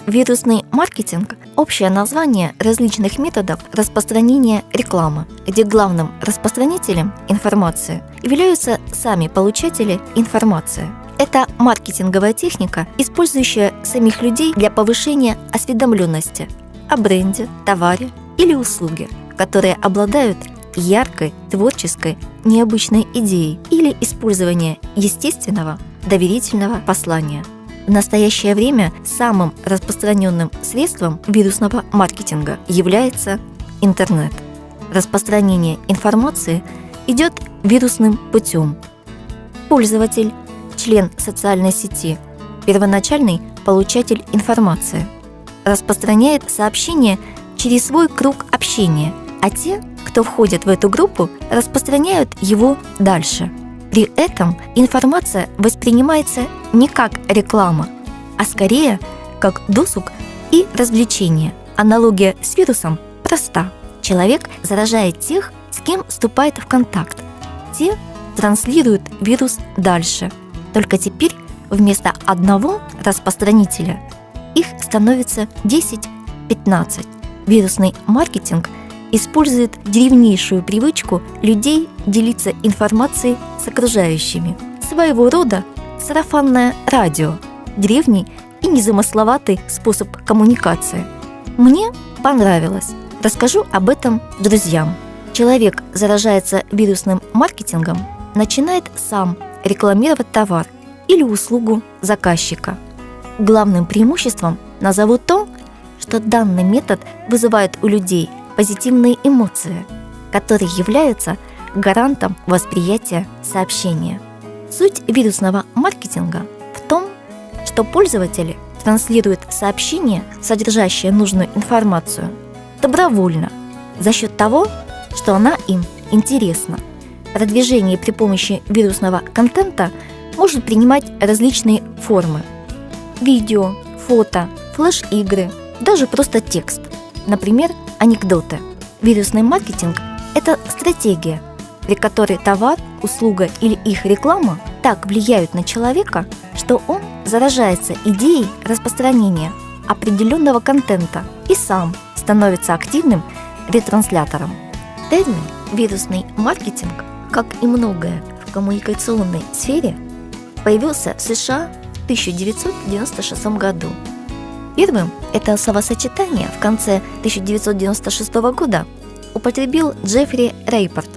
Вирусный маркетинг – общее название различных методов распространения рекламы, где главным распространителем информации являются сами получатели информации. Это маркетинговая техника, использующая самих людей для повышения осведомленности о бренде, товаре или услуге, которые обладают яркой, творческой, необычной идеей или использования естественного, доверительного послания. В настоящее время самым распространенным средством вирусного маркетинга является интернет. Распространение информации идет вирусным путем. Пользователь, член социальной сети, первоначальный получатель информации, распространяет сообщение через свой круг общения, а те, кто входит в эту группу, распространяют его дальше. При этом информация воспринимается не как реклама, а скорее как досуг и развлечение. Аналогия с вирусом проста. Человек заражает тех, с кем вступает в контакт. Те транслируют вирус дальше. Только теперь вместо одного распространителя их становится 10-15. Вирусный маркетинг использует древнейшую привычку людей делиться информацией с окружающими. Своего рода сарафанное радио – древний и незамысловатый способ коммуникации. Мне понравилось. Расскажу об этом друзьям. Человек заражается вирусным маркетингом, начинает сам рекламировать товар или услугу заказчика. Главным преимуществом назову то, что данный метод вызывает у людей позитивные эмоции, которые являются гарантом восприятия сообщения. Суть вирусного маркетинга в том, что пользователи транслируют сообщение, содержащее нужную информацию, добровольно, за счет того, что она им интересна. Продвижение при помощи вирусного контента может принимать различные формы: видео, фото, флеш-игры, даже просто текст, например, анекдоты. Вирусный маркетинг – это стратегия, при которой товар, услуга или их реклама так влияют на человека, что он заражается идеей распространения определенного контента и сам становится активным ретранслятором. Термин «вирусный маркетинг», как и многое в коммуникационной сфере, появился в США в 1996 году. Первым это словосочетание в конце 1996 года употребил Джеффри Рейпорт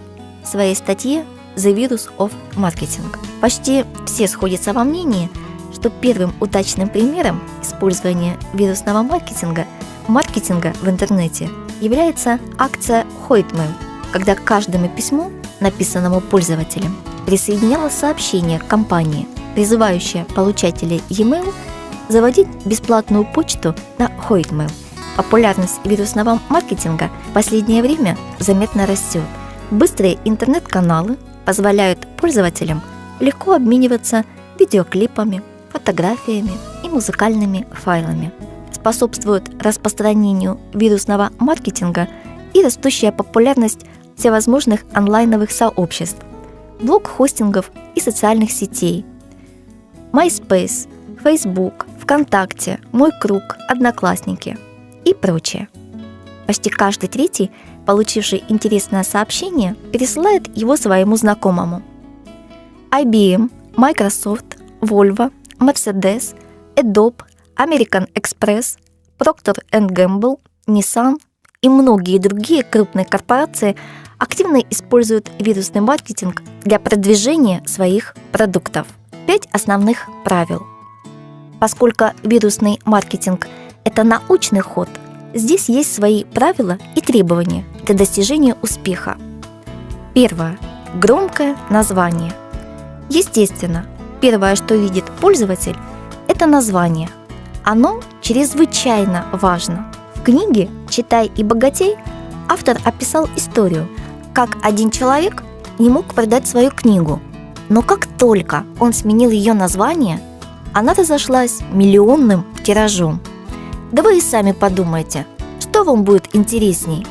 в своей статье «The Virus of Marketing». Почти все сходятся во мнении, что первым удачным примером использования вирусного маркетинга в интернете является акция Hotmail, когда к каждому письму, написанному пользователем, присоединялось сообщение компании, призывающее получателей e-mail заводить бесплатную почту на Hotmail. Популярность вирусного маркетинга в последнее время заметно растет. Быстрые интернет-каналы позволяют пользователям легко обмениваться видеоклипами, фотографиями и музыкальными файлами. Способствует распространению вирусного маркетинга и растущая популярность всевозможных онлайновых сообществ, блог-хостингов и социальных сетей. MySpace, Facebook, ВКонтакте, Мой круг, Одноклассники и прочее. Почти каждый третий, получивший интересное сообщение, пересылает его своему знакомому. IBM, Microsoft, Volvo, Mercedes, Adobe, American Express, Procter & Gamble, Nissan и многие другие крупные корпорации активно используют вирусный маркетинг для продвижения своих продуктов. 5 основных правил. Поскольку вирусный маркетинг – это научный ход, здесь есть свои правила и требования для достижения успеха. Первое. Громкое название. Естественно, первое, что видит пользователь, это название. Оно чрезвычайно важно. В книге «Читай и богатей» автор описал историю, как один человек не мог продать свою книгу, но как только он сменил ее название, она разошлась миллионным тиражом. Да вы и сами подумайте, что вам будет интересней.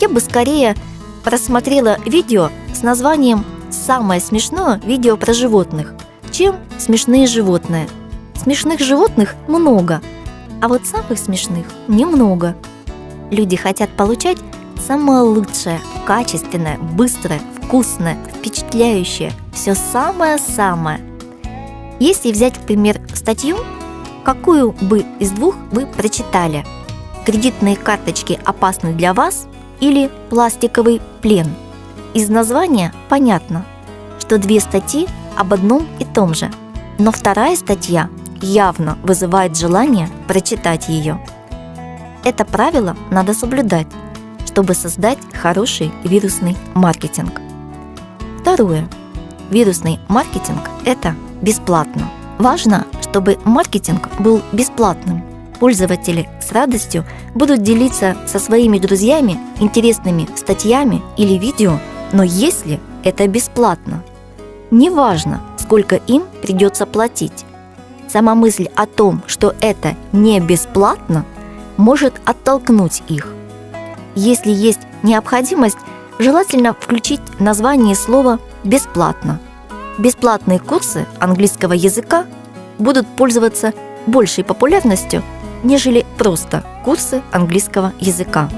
Я бы скорее просмотрела видео с названием «Самое смешное видео про животных», чем «Смешные животные». Смешных животных много, А вот самых смешных немного. Люди хотят получать самое лучшее, качественное, быстрое, вкусное, впечатляющее, все самое-самое. Если взять, в пример, статью, какую бы из двух вы прочитали? Кредитные карточки опасны для вас или пластиковый плен? Из названия понятно, что две статьи об одном и том же, но вторая статья явно вызывает желание прочитать ее. Это правило надо соблюдать, чтобы создать хороший вирусный маркетинг. Второе. Вирусный маркетинг – это бесплатно. Важно, чтобы маркетинг был бесплатным. Пользователи с радостью будут делиться со своими друзьями интересными статьями или видео, но если это бесплатно. Неважно, сколько им придется платить. Сама мысль о том, что это не бесплатно, может оттолкнуть их. Если есть необходимость, желательно включить в название слова «бесплатно». Бесплатные курсы английского языка будут пользоваться большей популярностью, нежели просто курсы английского языка.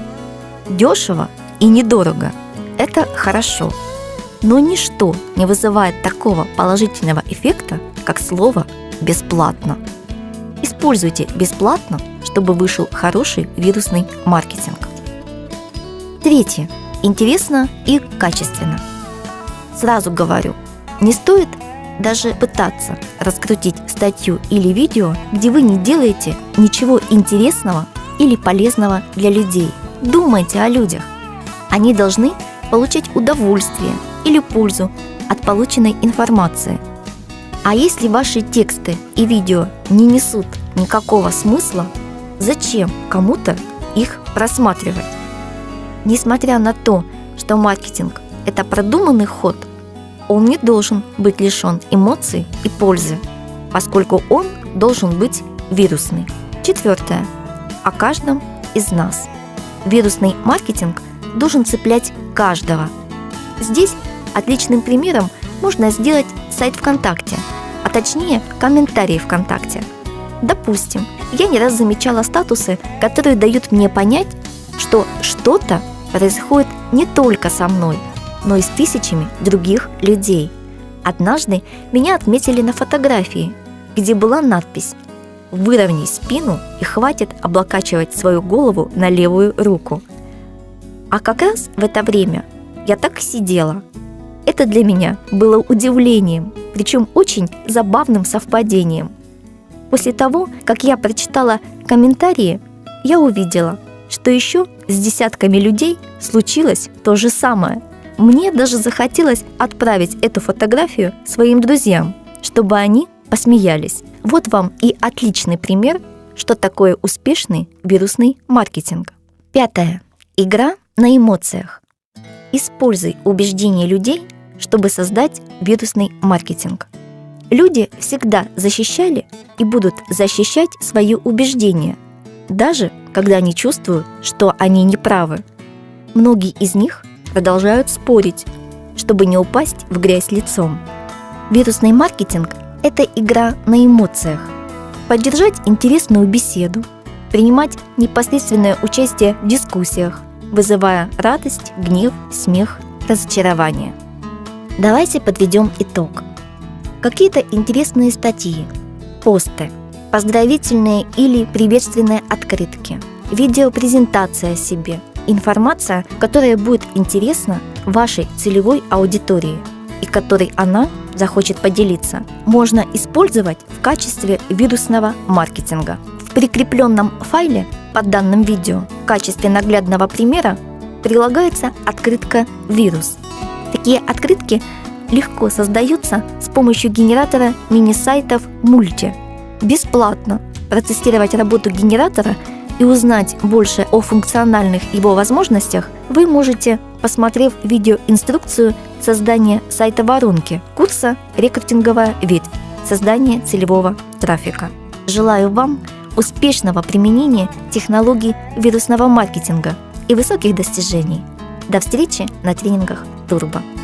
Дешево и недорого – это хорошо, но ничто не вызывает такого положительного эффекта, как слово «бесплатно». Используйте бесплатно, чтобы вышел хороший вирусный маркетинг. Третье. Интересно и качественно. Сразу говорю, не стоит даже пытаться раскрутить статью или видео, где вы не делаете ничего интересного или полезного для людей. Думайте о людях. Они должны получать удовольствие или пользу от полученной информации. А если ваши тексты и видео не несут никакого смысла, зачем кому-то их просматривать? Несмотря на то, что маркетинг – это продуманный ход, он не должен быть лишен эмоций и пользы, поскольку он должен быть вирусный. Четвертое. О каждом из нас. Вирусный маркетинг должен цеплять каждого. Здесь отличным примером можно сделать сайт ВКонтакте, а точнее комментарии ВКонтакте. Допустим, я не раз замечала статусы, которые дают мне понять, что что-то происходит не только со мной, но и с тысячами других людей. Однажды меня отметили на фотографии, где была надпись «Выровняй спину и хватит облокачивать свою голову на левую руку». А как раз в это время я так и сидела. Это для меня было удивлением, причем очень забавным совпадением. После того, как я прочитала комментарии, я увидела, что еще с десятками людей случилось то же самое. Мне даже захотелось отправить эту фотографию своим друзьям, чтобы они посмеялись. Вот вам и отличный пример, что такое успешный вирусный маркетинг. Пятое. Игра на эмоциях. Используй убеждения людей, чтобы создать вирусный маркетинг. Люди всегда защищали и будут защищать свои убеждения, даже когда они чувствуют, что они неправы. Многие из них продолжают спорить, чтобы не упасть в грязь лицом. Вирусный маркетинг – это игра на эмоциях. Поддержать интересную беседу, принимать непосредственное участие в дискуссиях, вызывая радость, гнев, смех, разочарование. Давайте подведем итог. Какие-то интересные статьи, посты, поздравительные или приветственные открытки, видеопрезентация о себе, информация, которая будет интересна вашей целевой аудитории и которой она захочет поделиться, можно использовать в качестве вирусного маркетинга. В прикрепленном файле под данным видео в качестве наглядного примера прилагается открытка «Вирус». Такие открытки легко создаются с помощью генератора мини-сайтов Multi. Бесплатно протестировать работу генератора и узнать больше о функциональных его возможностях вы можете, посмотрев видеоинструкцию создания сайта воронки курса «Рекрутинговая ветвь. Создание целевого трафика». Желаю вам успешного применения технологий вирусного маркетинга и высоких достижений. До встречи на тренингах Turbo.